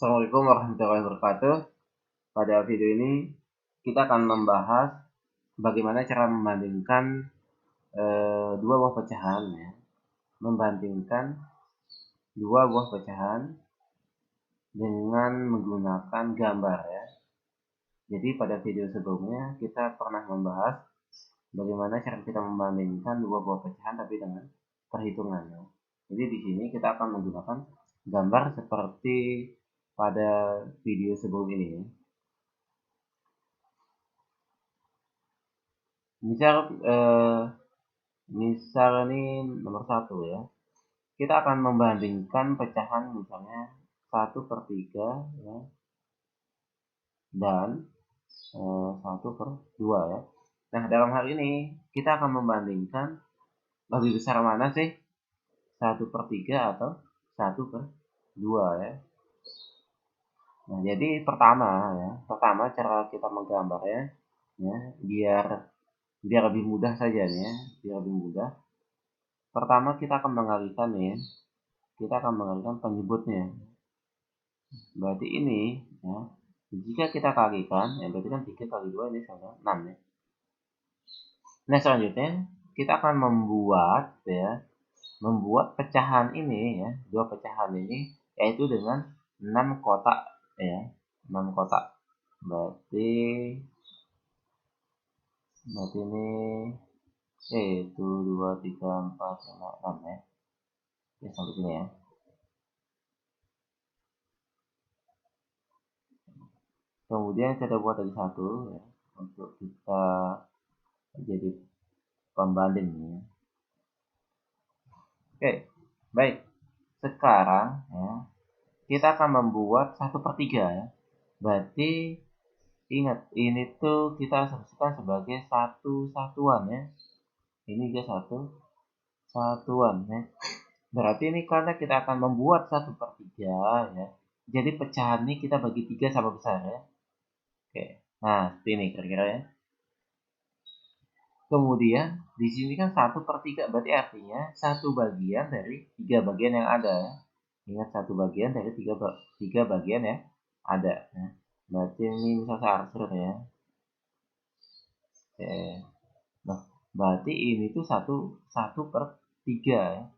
Assalamualaikum warahmatullahi wabarakatuh. Pada video ini kita akan membahas bagaimana cara membandingkan dua buah pecahan, ya. Membandingkan dua buah pecahan dengan menggunakan gambar, ya. Jadi pada video sebelumnya kita pernah membahas bagaimana cara kita membandingkan dua buah pecahan tapi dengan perhitungan, ya. Jadi di sini kita akan menggunakan gambar seperti pada video sebelum ini, ya. Misal ini nomor 1, ya. Kita akan membandingkan pecahan misalnya 1/3, ya, dan 1/2, ya. Nah, dalam hal ini kita akan membandingkan lebih besar mana sih, 1/3 atau 1/2, ya. Nah, jadi pertama cara kita menggambarnya, ya, biar lebih mudah saja nih, ya, biar lebih mudah. Pertama kita akan mengalihkan, ya. Kita akan mengalihkan penyebutnya. Berarti ini, ya, jika kita kalikan, ya, berarti kan 3 kali 2 ini sama 6, ya. Nah, selanjutnya kita akan membuat pecahan ini, ya, dua pecahan ini, yaitu dengan 6 kotak, ya, 6 kotak. Berarti ini itu 2, 3, 4, 5, 6, ya. Ya, sampai sini, ya. Kemudian kita buat lagi 1, ya, untuk kita jadi pembanding, ya. Oke, baik. Sekarang, ya, kita akan membuat 1/3, ya. Berarti ingat, ini tuh kita asumsikan sebagai satu satuan, ya. Ini juga satu satuan, ya. Berarti ini karena kita akan membuat 1/3, ya. Jadi pecahan ini kita bagi 3 sama besar, ya. Oke. Nah, seperti ini kira-kira, ya. Kemudian di sini kan 1/3, berarti artinya satu bagian dari 3 bagian yang ada, ya. Ingat, satu bagian dari 3 bagian yang ada, ya. Berarti ini misalnya arsir, ya. Oke. Nah, berarti ini tuh 1/3, ya.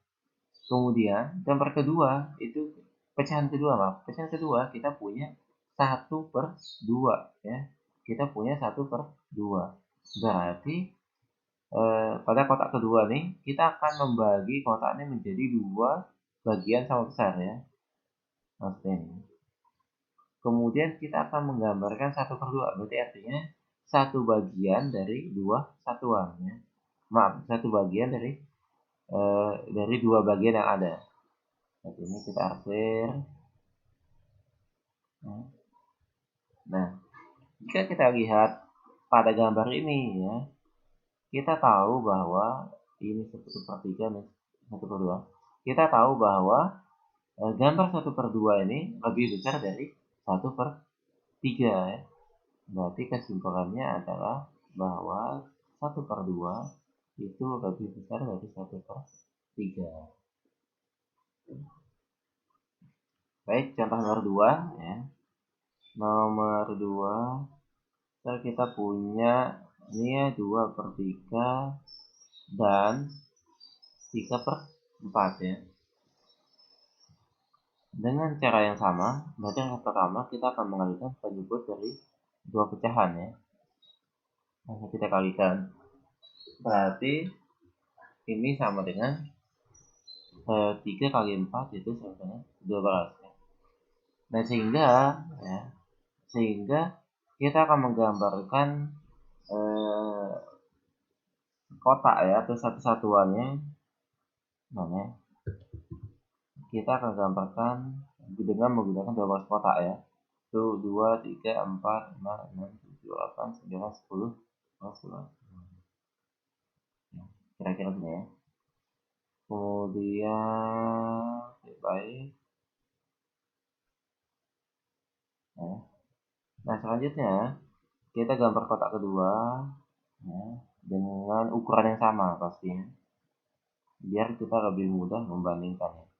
Kemudian gambar kedua itu pecahan kedua kita punya 1/2, ya. Kita punya 1/2. Berarti pada kotak kedua nih kita akan membagi kotak ini menjadi 2 bagian sama besar, ya. Seperti ini. Kemudian kita akan menggambarkan 1/2, berarti artinya satu bagian dari 2 satuan, ya. Maaf, satu bagian dari 2 bagian yang ada. Jadi ini kita arsir. Nah, jika kita lihat pada gambar ini, ya, kita tahu bahwa ini 1/3 nih, 1/2. Kita tahu bahwa gambar 1/2 ini lebih besar dari 1/3, ya. Berarti kesimpulannya adalah bahwa 1/2 itu lebih besar dari 1/3. Baik, contoh nomor 2, ya. Nomor 2, kita punya ini, ya, 2/3 dan 3/4, ya. Dengan cara yang sama, berarti yang pertama kita akan mengalihkan penyebut dari dua pecahan, ya. Nah, kita kalikan. Berarti ini sama dengan 3 kali 4 itu sama dengan 12, ya. Nah, sehingga kita akan menggambarkan kotak, ya, atau satu-satuannya. Mana? Kita akan gambarkan dengan menggunakan 12 kotak, ya. Itu 2, 3, 4, 5, 6, 7, 8, 9, 10, 11. Kira-kira gini, ya. Kemudian baik. Nah, selanjutnya kita gambar kotak kedua, ya, dengan ukuran yang sama pastinya, biar kita lebih mudah membandingkannya.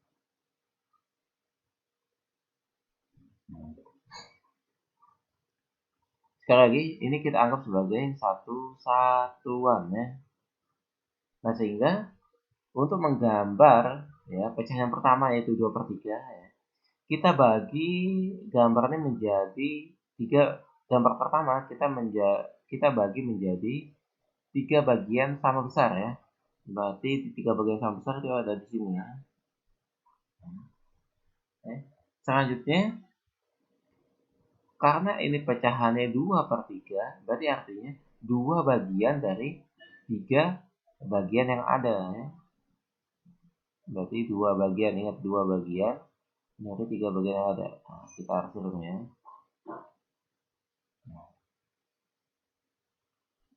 Sekali lagi, ini kita anggap sebagai satu satuan ya. Nah, sehingga untuk menggambar ya pecahan pertama yaitu 2/3 ya, kita bagi gambarnya menjadi 3. Gambar pertama kita bagi menjadi 3 bagian sama besar ya. Berarti 3 bagian sama besar itu ada di sini ya. Selanjutnya, karena ini pecahannya 2/3, berarti artinya 2 bagian dari 3 bagian yang ada ya. Berarti 2 bagian, ingat 2 bagian dari 3 bagian yang ada. Nah, kita arsirnya.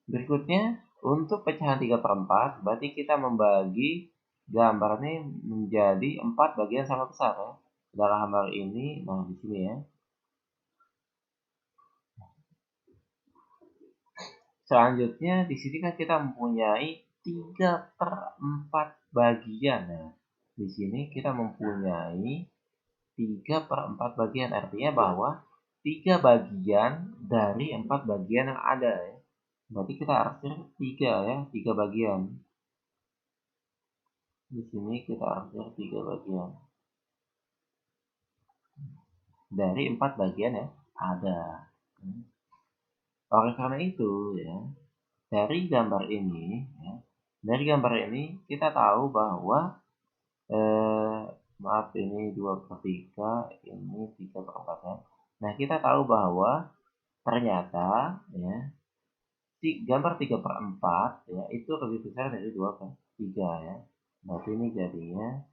Berikutnya, untuk pecahan 3/4, berarti kita membagi gambar ini menjadi 4 bagian sama besar ya. Dalam hal ini, nah di sini ya. Selanjutnya, di sini kan kita mempunyai 3/4 bagian ya. Di sini kita mempunyai 3/4 bagian, artinya bahwa 3 bagian dari 4 bagian yang ada ya. Berarti kita arsir 3 ya, 3 bagian. Di sini kita arsir 3 bagian dari 4 bagian yang ada. Oleh karena itu ya, dari gambar ini kita tahu bahwa maaf, ini 2/3, ini 3/4 ya. Nah, kita tahu bahwa ternyata ya gambar 3/4 ya itu lebih besar dari 2/3 ya. Berarti ini jadinya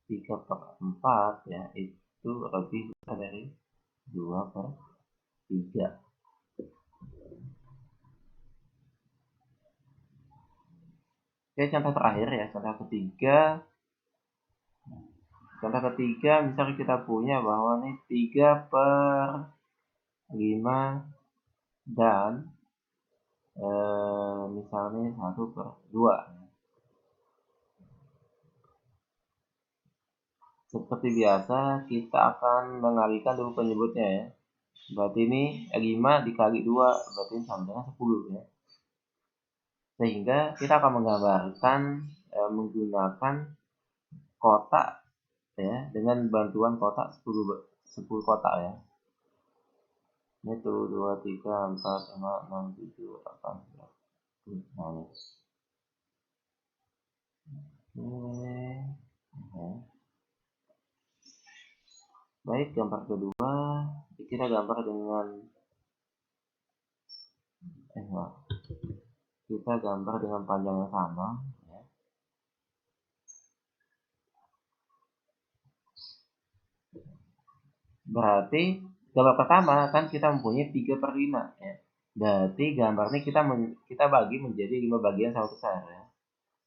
3/4 ya itu lebih besar dari 2/3. Oke, contoh terakhir ya, contoh ketiga. Contoh ketiga, misalnya kita punya bahwa nih 3/5 dan misalnya 1/2. Seperti biasa, kita akan mengalihkan dulu penyebutnya ya. Berarti ini 5 dikali 2, berarti ini sama dengan 10 ya. Sehingga kita akan menggambarkan menggunakan kotak ya, dengan bantuan kotak 10 kotak ya. Ini tuh 2, 3, 4, 5, 6, 7, 8, 9. Baik, gambar kedua kita gambar dengan kita gambar dengan panjang yang sama ya. Berarti gambar pertama kan kita mempunyai 3/5 ya. Berarti gambar ini kita bagi menjadi 5 bagian sama besar ya.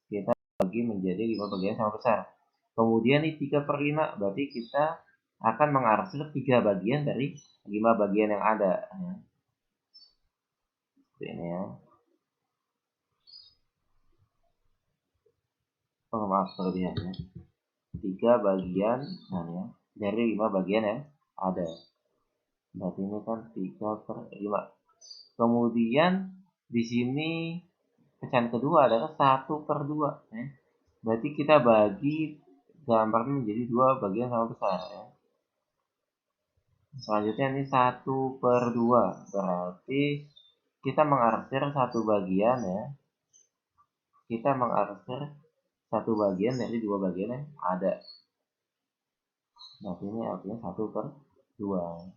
Kita bagi menjadi 5 bagian sama besar. Kemudian ini 3/5, berarti kita akan mengarsir 3 bagian dari 5 bagian yang ada ya. Seperti ini ya. Oh, maaf kelebihannya. 3 bagian nah ya, dari 5 bagian yang ada. Berarti ini kan 3/5. Kemudian di sini pecahan kedua adalah 1/2 ya. Berarti kita bagi gambarnya menjadi 2 bagian sama besar ya. Selanjutnya ini 1/2, berarti kita mengarsir 1 bagian ya. Kita mengarsir 1 bagian dari 2 bagian yang ada. Berarti ini artinya 1/2.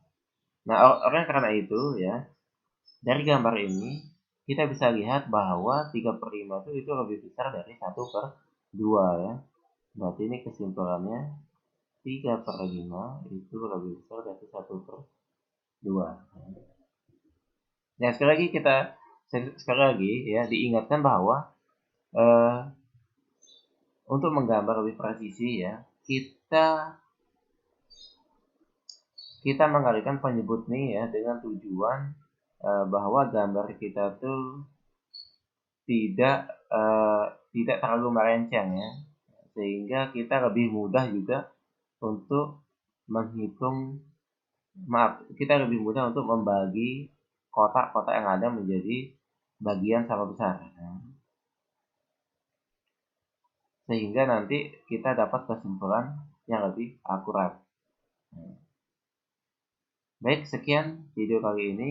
Nah, oleh karena itu ya, dari gambar ini kita bisa lihat bahwa 3/5 itu lebih besar dari 1/2 ya. Berarti ini kesimpulannya 3/5 itu lebih besar dari 1/2. Nah, sekali lagi ya diingatkan bahwa untuk menggambar lebih presisi ya, kita mengalihkan penyebut nih ya dengan tujuan bahwa gambar kita tuh tidak terlalu melenceng ya, sehingga kita lebih mudah juga untuk menghitung maaf, kita lebih mudah untuk membagi kotak-kotak yang ada menjadi bagian sama besar. Sehingga nanti kita dapat kesimpulan yang lebih akurat. Baik, sekian video kali ini.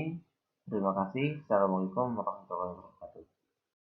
Terima kasih. Assalamualaikum warahmatullahi wabarakatuh.